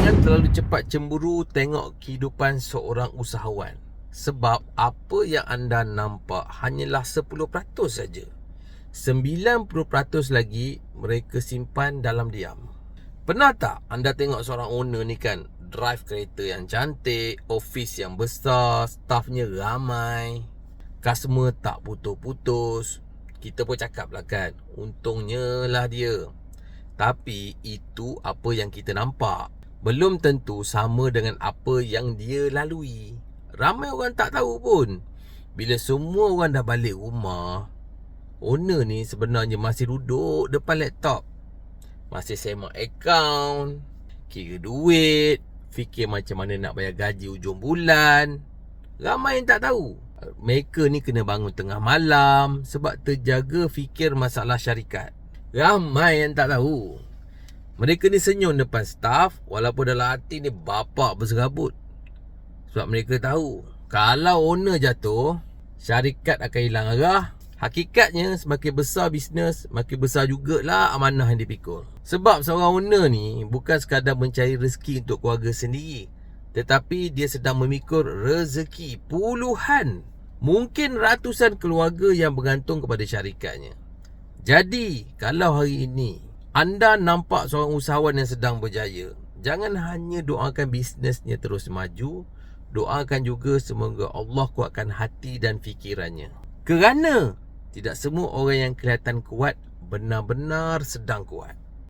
Jangan terlalu cepat cemburu tengok kehidupan seorang usahawan. Sebab apa yang anda nampak hanyalah 10% saja. 90% lagi mereka simpan dalam diam. Pernah tak anda tengok seorang owner ni kan, drive kereta yang cantik, office yang besar, staffnya ramai, customer tak putus-putus. Kita pun cakap lah kan, untungnya lah dia. Tapi itu apa yang kita nampak, belum tentu sama dengan apa yang dia lalui. Ramai orang tak tahu pun. Bila semua orang dah balik rumah, owner ni sebenarnya masih duduk depan laptop, masih semak akaun, kira duit, fikir macam mana nak bayar gaji hujung bulan. Ramai yang tak tahu. Mereka ni kena bangun tengah malam sebab terjaga fikir masalah syarikat. Ramai yang tak tahu. Mereka ni senyum depan staff walaupun dalam hati ni bapak berserabut. Sebab mereka tahu kalau owner jatuh, syarikat akan hilang arah. Hakikatnya semakin besar bisnes, makin besar jugalah amanah yang dipikul. Sebab seorang owner ni bukan sekadar mencari rezeki untuk keluarga sendiri, tetapi dia sedang memikul rezeki puluhan, mungkin ratusan keluarga yang bergantung kepada syarikatnya. Jadi kalau hari ini anda nampak seorang usahawan yang sedang berjaya, jangan hanya doakan bisnesnya terus maju, doakan juga semoga Allah kuatkan hati dan fikirannya. Kerana tidak semua orang yang kelihatan kuat benar-benar sedang kuat.